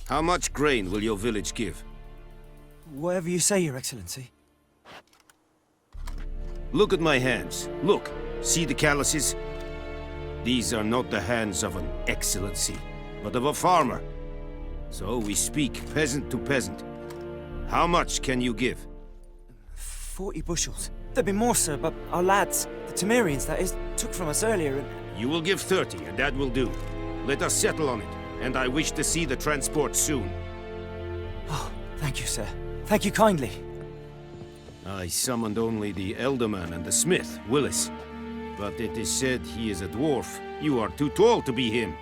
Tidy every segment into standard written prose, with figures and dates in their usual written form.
How much grain will your village give? Whatever you say, Your Excellency. Look at my hands. Look. See the calluses? These are not the hands of an excellency, but of a farmer. So we speak peasant to peasant. How much can you give? 40 bushels. There'd be more, sir, but our lads, the Temerians, that is, took from us earlier and... You will give 30, and that will do. Let us settle on it, and I wish to see the transport soon. Oh, thank you, sir. Thank you kindly. I summoned only the Elderman and the smith, Willis. But it is said he is a dwarf. You are too tall to be him.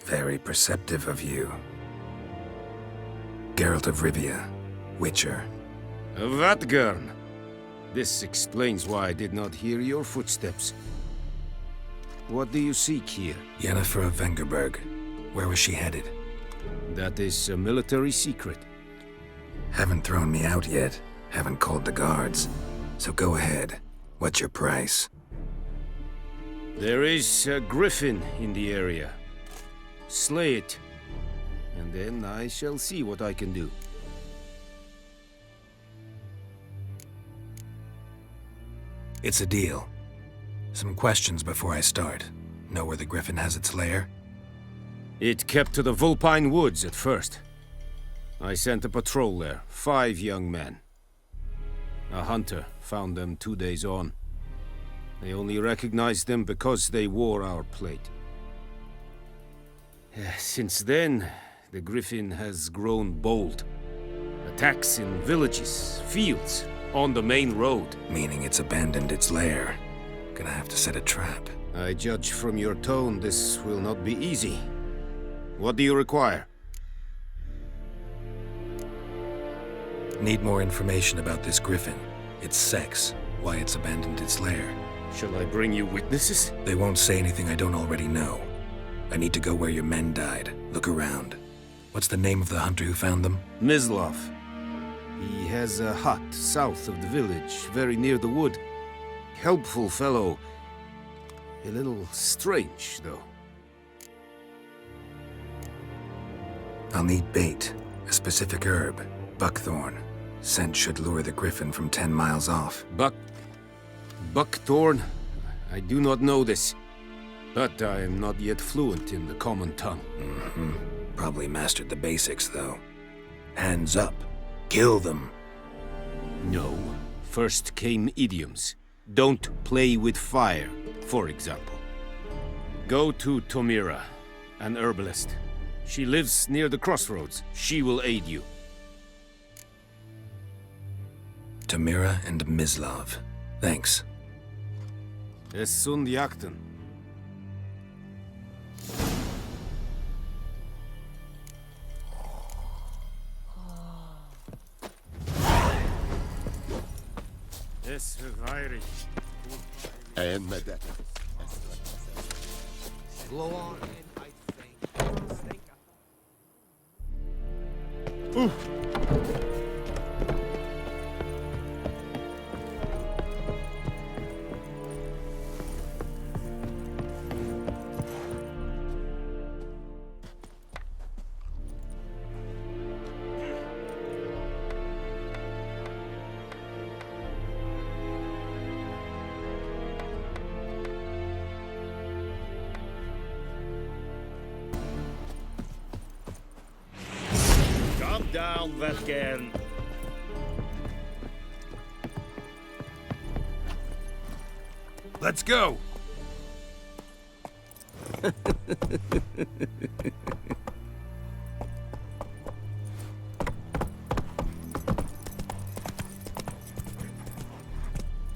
Very perceptive of you. Geralt of Rivia, Witcher. Vatgern. This explains why I did not hear your footsteps. What do you seek here? Yennefer of Vengerberg. Where was she headed? That is a military secret. Haven't thrown me out yet. Haven't called the guards. So go ahead. What's your price? There is a Griffin in the area. Slay it. And then I shall see what I can do. It's a deal. Some questions before I start. Know where the Griffin has its lair? It kept to the Vulpine Woods at first. I sent a patrol there, 5 young men. A hunter found them 2 days on. They only recognized them because they wore our plate. Since then, the Griffin has grown bold. Attacks in villages, fields, on the main road. Meaning it's abandoned its lair. Gonna have to set a trap. I judge from your tone this will not be easy. What do you require? Need more information about this Griffin. Its sex, why it's abandoned its lair. Shall I bring you witnesses? They won't say anything I don't already know. I need to go where your men died. Look around. What's the name of the hunter who found them? Mislav. He has a hut south of the village, very near the wood. Helpful fellow. A little strange, though. I'll need bait. A specific herb. Buckthorn. Scent should lure the Griffin from 10 miles off. Buckthorn? I do not know this. But I am not yet fluent in the common tongue. Probably mastered the basics, though. Hands up. Kill them. No. First came idioms. Don't play with fire, for example. Go to Tomira, an herbalist. She lives near the crossroads. She will aid you. Tomira and Mislav. Thanks. Es sunt jakten. Es verweirig. And that. Blow on and I think. Calm down, Vatgern. Let's go!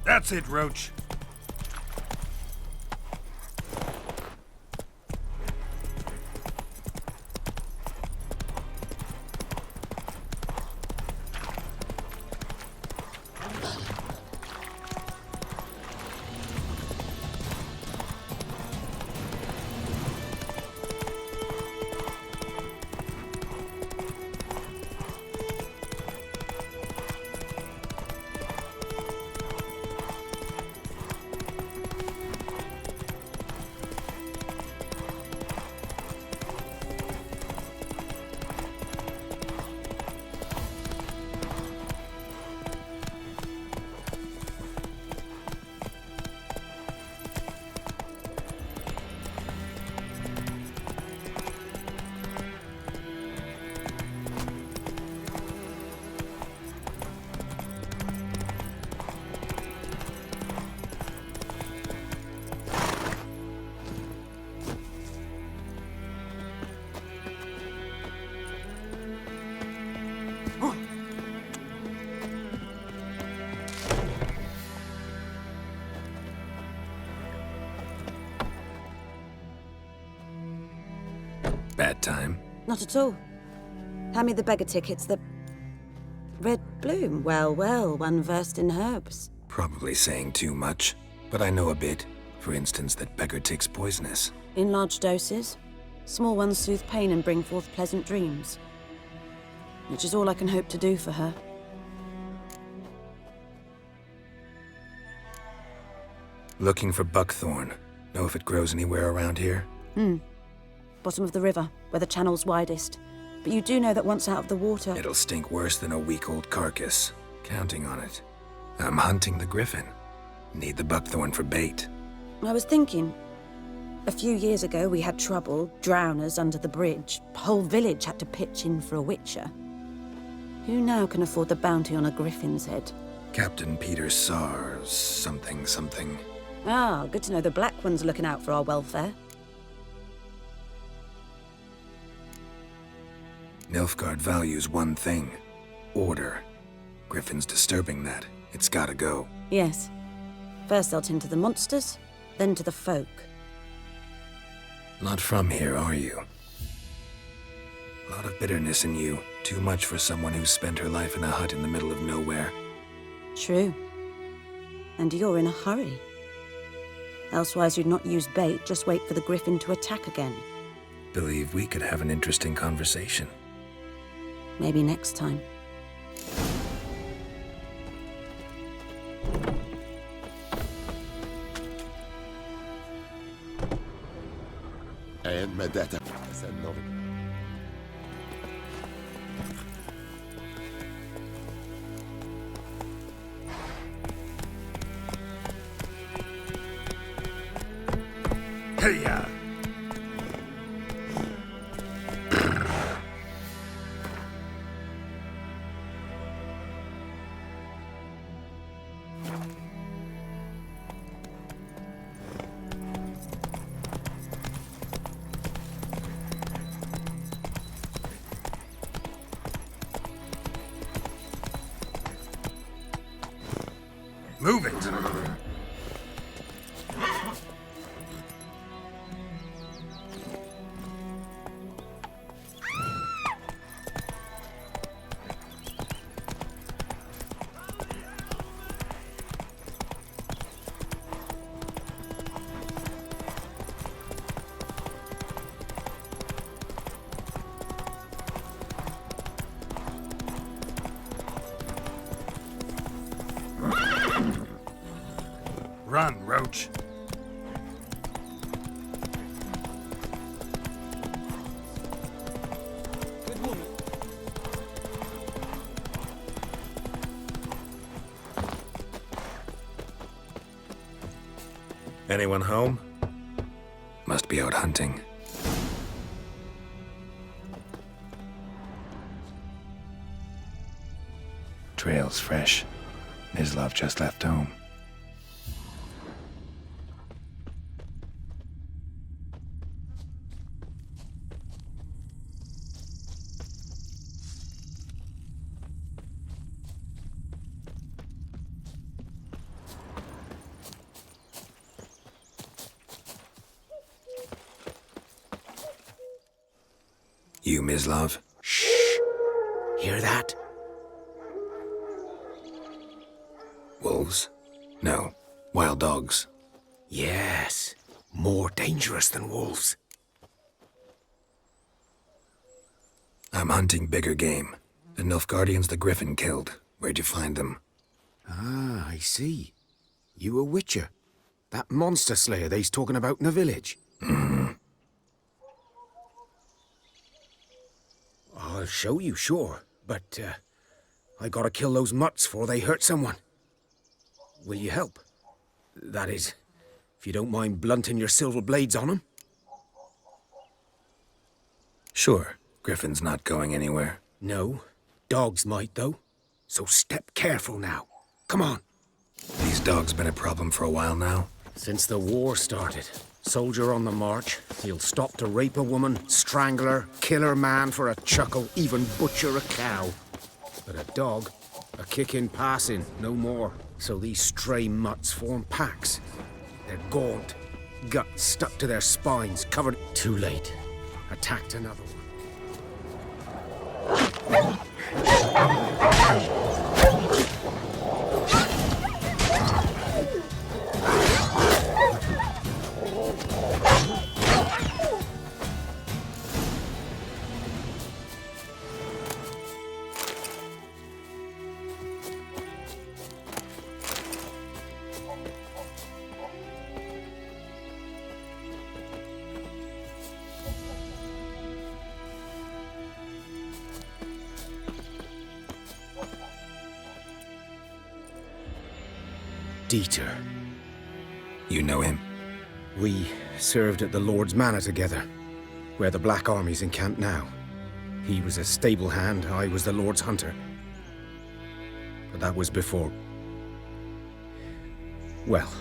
That's it, Roach. Bad time? Not at all. Hand me the beggar tickets, the... Red bloom. Well, well, one versed in herbs. Probably saying too much, but I know a bit. For instance, that beggar tick's poisonous. In large doses. Small ones soothe pain and bring forth pleasant dreams. Which is all I can hope to do for her. Looking for buckthorn. Know if it grows anywhere around here? Bottom of the river, where the channel's widest. But you do know that once out of the water... It'll stink worse than a week-old carcass. Counting on it. I'm hunting the Griffin. Need the buckthorn for bait. I was thinking... A few years ago, we had trouble, drowners under the bridge. Whole village had to pitch in for a witcher. Who now can afford the bounty on a griffin's head? Captain Peter Sars, something. Ah, good to know the Black One's looking out for our welfare. Nilfgaard values one thing. Order. Griffin's disturbing that. It's gotta go. Yes. First they'll tend to the monsters, then to the folk. Not from here, are you? A lot of bitterness in you. Too much for someone who's spent her life in a hut in the middle of nowhere. True. And you're in a hurry. Elsewise you'd not use bait, just wait for the Griffin to attack again. Believe we could have an interesting conversation. Maybe next time. And Medetta. Said no. Hey-ya! Move it! Run, Roach. Good woman. Anyone home? Must be out hunting. Trail's fresh. Mislav just left home. You, Mislav? Shh! Hear that? Wolves? No. Wild dogs. Yes. More dangerous than wolves. I'm hunting bigger game. The Nilfgaardians the Griffin killed. Where'd you find them? Ah, I see. You a witcher. That monster slayer they's talking about in the village. I'll show you, sure. But, I gotta kill those mutts before they hurt someone. Will you help? That is, if you don't mind blunting your silver blades on them. Sure. Griffin's not going anywhere. No. Dogs might, though. So step careful now. Come on. These dogs been a problem for a while now. Since the war started. Soldier on the march. He'll stop to rape a woman, strangle her, kill her man for a chuckle, even butcher a cow. But a dog, a kick in passing, no more. So these stray mutts form packs. They're gaunt, guts stuck to their spines, covered... Too late. attacked another one. Dieter. You know him? We served at the Lord's Manor together, where the Black Army's encamped now. He was a stable hand, I was the Lord's hunter. But that was before... well,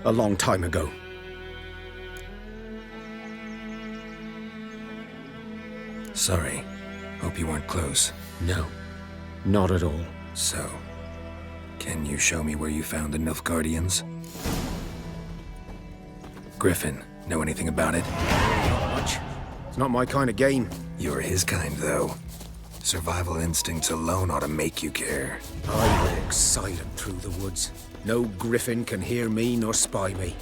a long time ago. Sorry. Hope you weren't close. No, not at all. So, can you show me where you found the Nilfgaardians? Griffin, know anything about it? Not much. It's not my kind of game. You're his kind, though. Survival instincts alone ought to make you care. I walk silent through the woods. No Griffin can hear me nor spy me.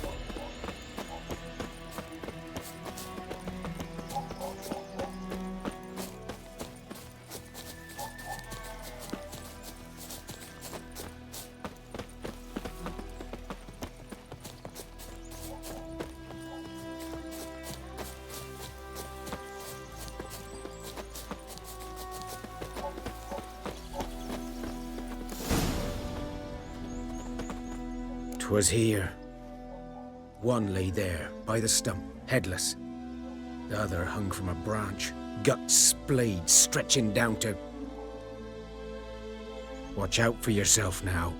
'Twas here. One lay there, by the stump, headless. The other hung from a branch, guts splayed, stretching down to... Watch out for yourself now.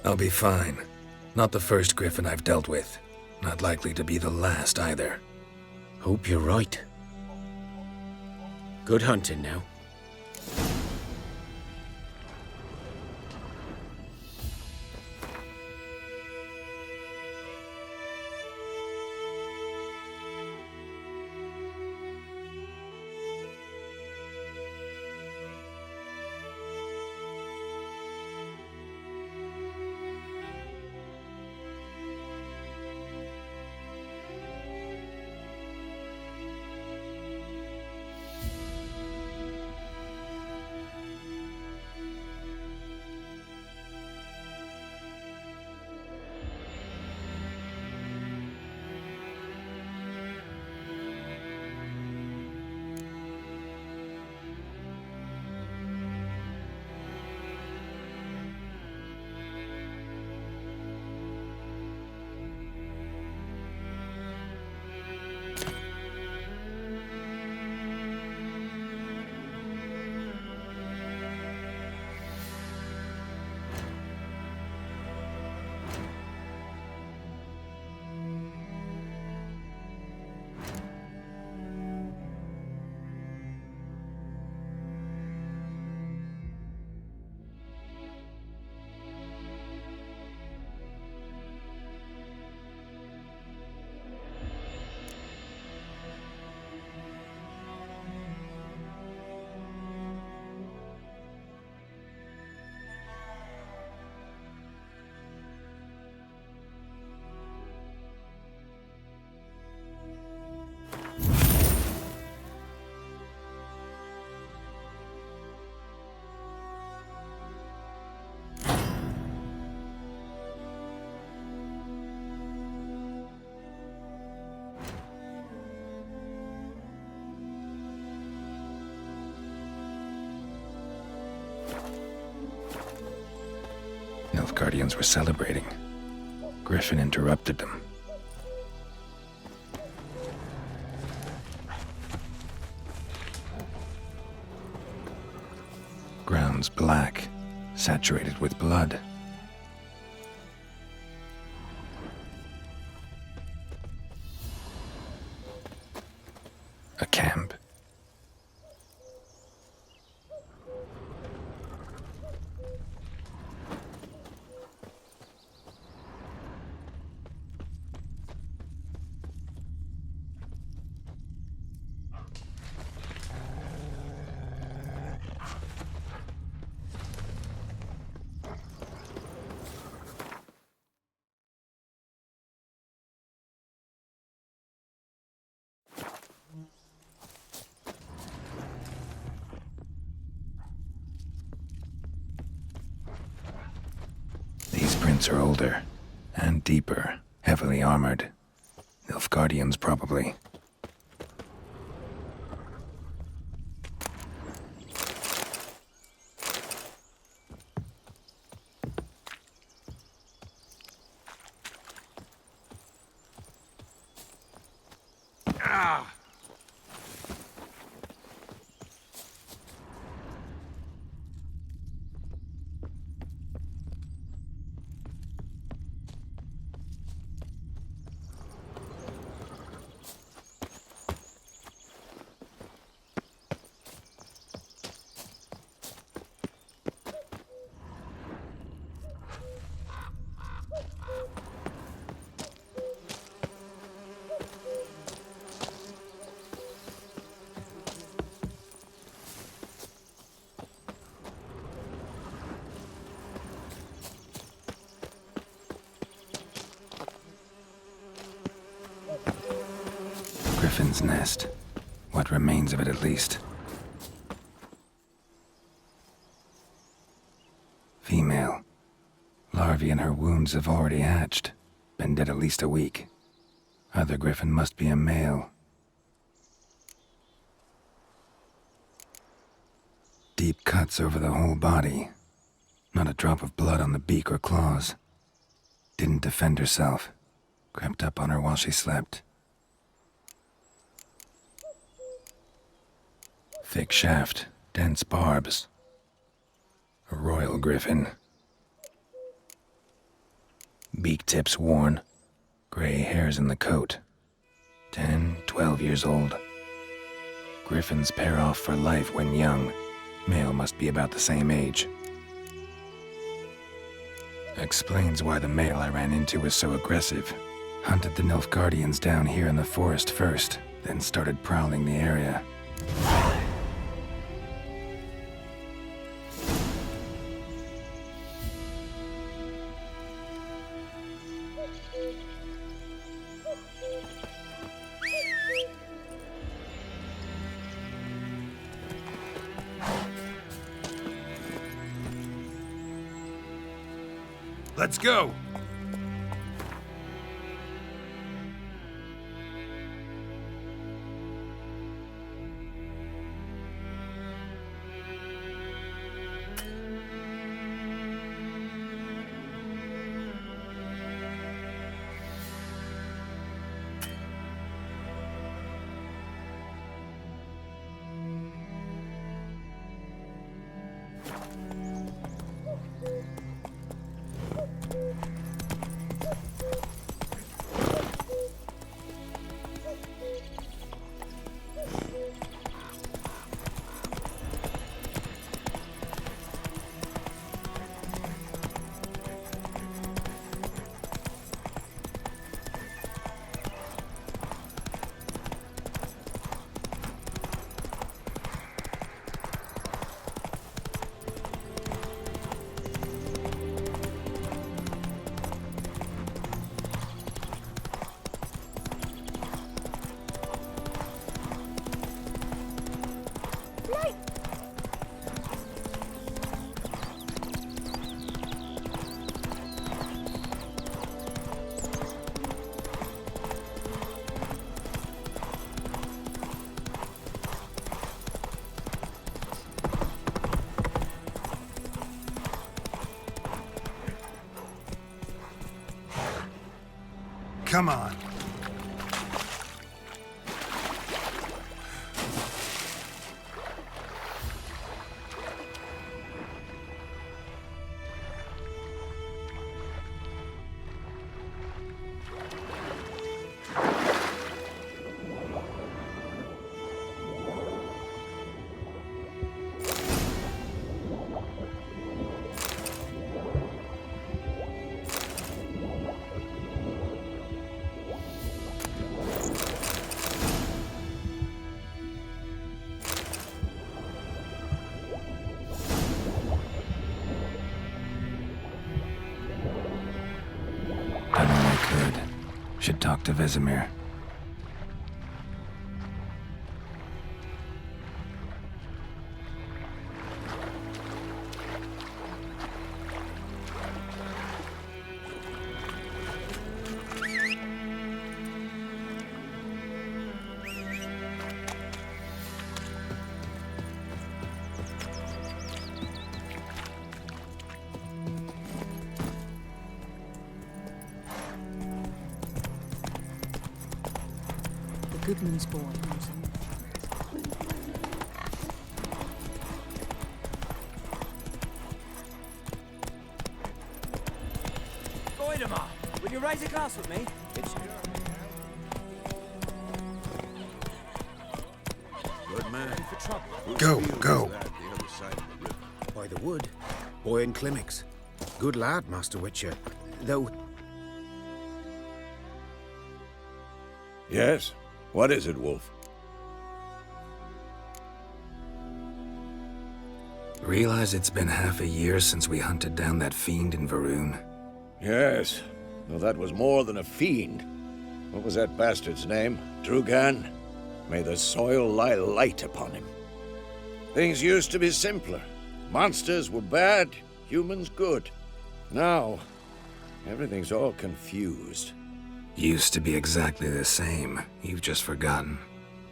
I'll be fine. Not the first Griffin I've dealt with. Not likely to be the last either. Hope you're right. Good hunting now. Nilfgaardians were celebrating. Griffin interrupted them. Ground's black, saturated with blood. A camp. Footprints are older and deeper, heavily armored. Nilfgaardians, probably. Griffin's nest. What remains of it, at least. Female. Larvae in her wounds have already hatched. Been dead at least a week. Other Griffin must be a male. Deep cuts over the whole body. Not a drop of blood on the beak or claws. Didn't defend herself. Crept up on her while she slept. Thick shaft, dense barbs. A royal griffin. Beak tips worn. Gray hairs in the coat. 10, 12 years old. Griffins pair off for life when young. Male must be about the same age. Explains why the male I ran into was so aggressive. Hunted the Nilfgaardians down here in the forest first, then started prowling the area. Let's go! Come on. Should talk to Vesemir. goodman's boy. Goidemar, will you raise a glass with me? Good man. For trouble. Go, go. The other side of the river. By the wood. Boy in Climmix. Good lad, Master Witcher. Though... Yes? What is it, Wolf? Realize it's been half a year since we hunted down that fiend in Varun? Yes. Well, that was more than a fiend. What was that bastard's name? Drugan? May the soil lie light upon him. Things used to be simpler. Monsters were bad, humans good. Now, everything's all confused. Used to be exactly the same. You've just forgotten.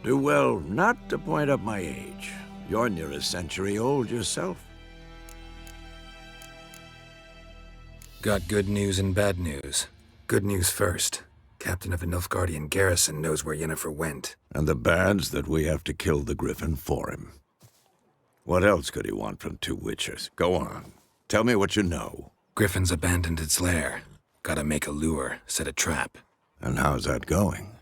Do well not to point up my age. You're near a century old yourself. Got good news and bad news. Good news first. Captain of a Nilfgaardian garrison knows where Yennefer went. And the bad's that we have to kill the Griffin for him. What else could he want from two witchers? Go on. Tell me what you know. Griffin's abandoned its lair. Gotta make a lure, set a trap. And how's that going?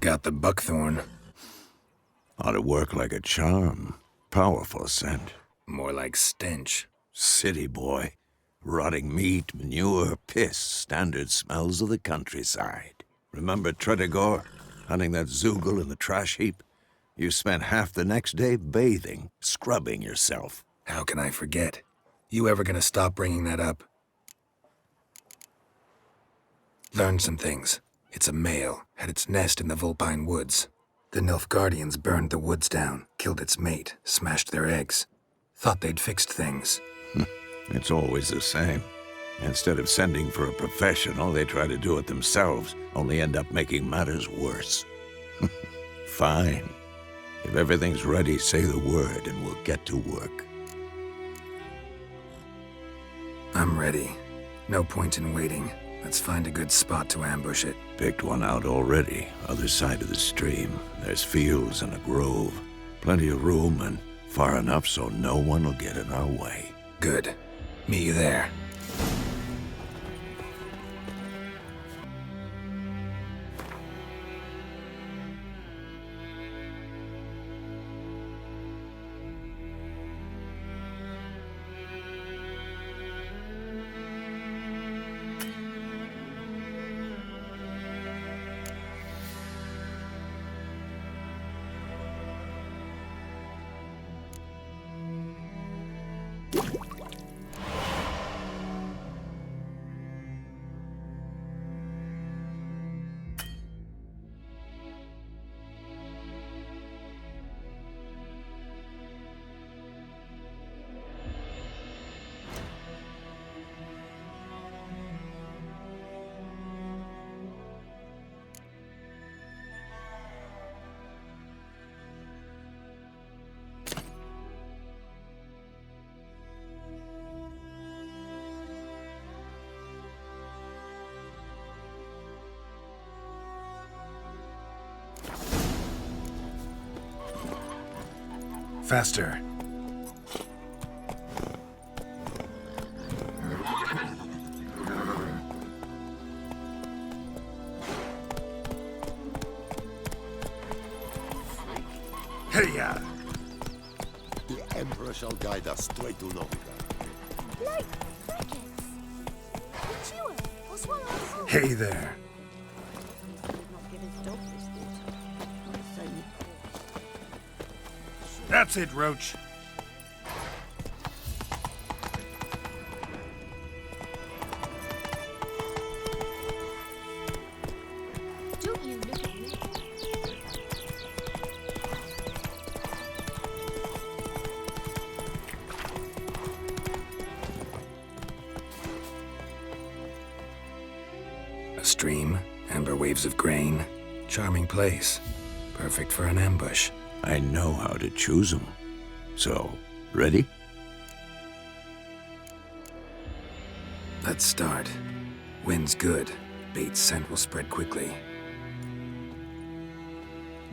Got the buckthorn. Ought to work like a charm. Powerful scent. More like stench. City boy. Rotting meat, manure, piss. Standard smells of the countryside. Remember Tretogor? Hunting that Zoogle in the trash heap? You spent half the next day bathing, scrubbing yourself. How can I forget? You ever gonna stop bringing that up? Learned some things. It's a male, had its nest in the Vulpine Woods. The Nilfgaardians burned the woods down, killed its mate, smashed their eggs. Thought they'd fixed things. It's always the same. Instead of sending for a professional, they try to do it themselves, only end up making matters worse. Fine. If everything's ready, say the word and we'll get to work. I'm ready. No point in waiting. Let's find a good spot to ambush it. Picked one out already, other side of the stream. There's fields and a grove. Plenty of room and far enough so no one will get in our way. Good. Meet you there. Faster. Hey-ya! The Emperor shall guide us straight to Novigrad. Hey there. That's it, Roach. Don't you look at me. A stream, amber waves of grain. Charming place. Perfect for an ambush. I know how to choose them. So, ready? Let's start. Wind's good. Bait's scent will spread quickly.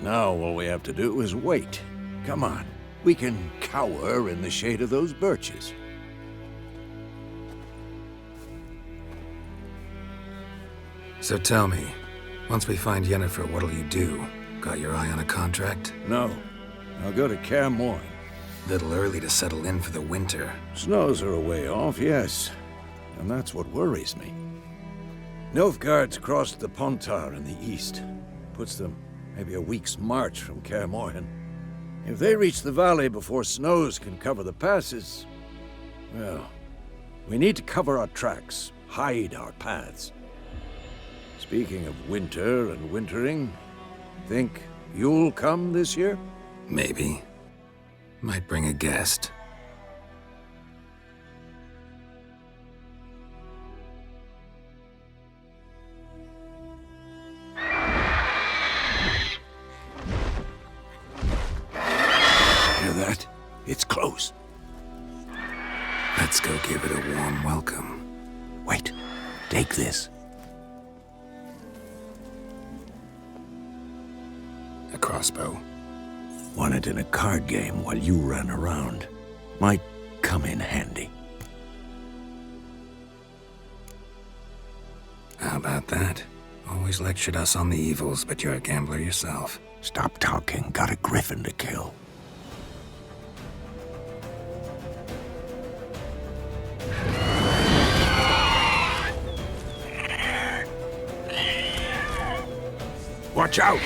Now all we have to do is wait. Come on. We can cower in the shade of those birches. So tell me, once we find Yennefer, what'll you do? Got your eye on a contract? No. I'll go to Karabonga. Little early to settle in for the winter. Snows are a way off, yes. And that's what worries me. Nilfgaard's crossed the Pontar in the east. Puts them maybe a week's march from Karabonga. If they reach the valley before snows can cover the passes, well, we need to cover our tracks, hide our paths. Speaking of winter and wintering, think you'll come this year? Maybe. Might bring a guest. Hear that? It's close. Let's go give it a warm welcome. Wait, take this. A crossbow. Won it in a card game while you ran around. Might come in handy. How about that? Always lectured us on the evils, but you're a gambler yourself. Stop talking. Got a Griffin to kill. Watch out!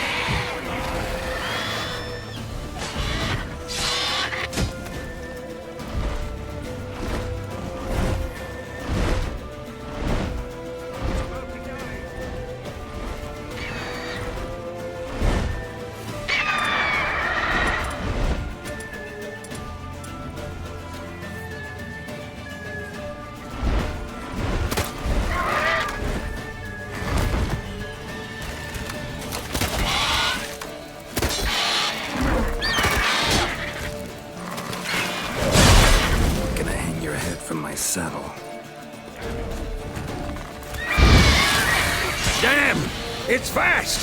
From my saddle. Damn! It's fast!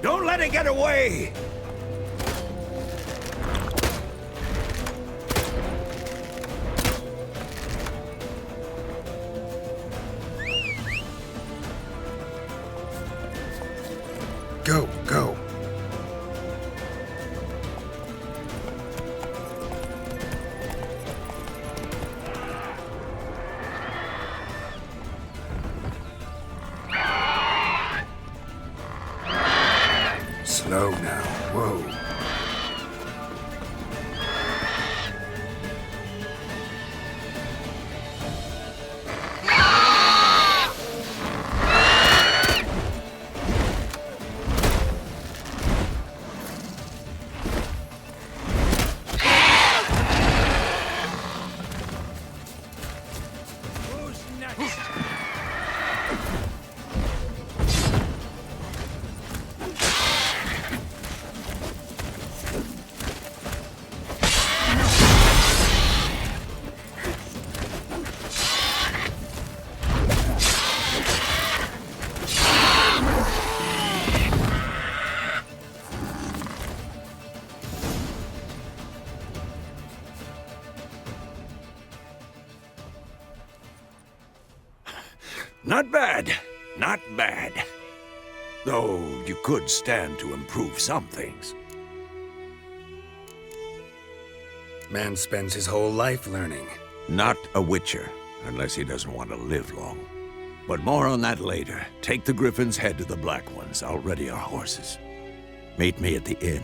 Don't let it get away! Go, go. Slow now. Whoa. Not bad. Not bad. Though you could stand to improve some things. Man spends his whole life learning. Not a witcher, unless he doesn't want to live long. But more on that later. Take the Griffin's head to the Black Ones. I'll ready our horses. Meet me at the inn.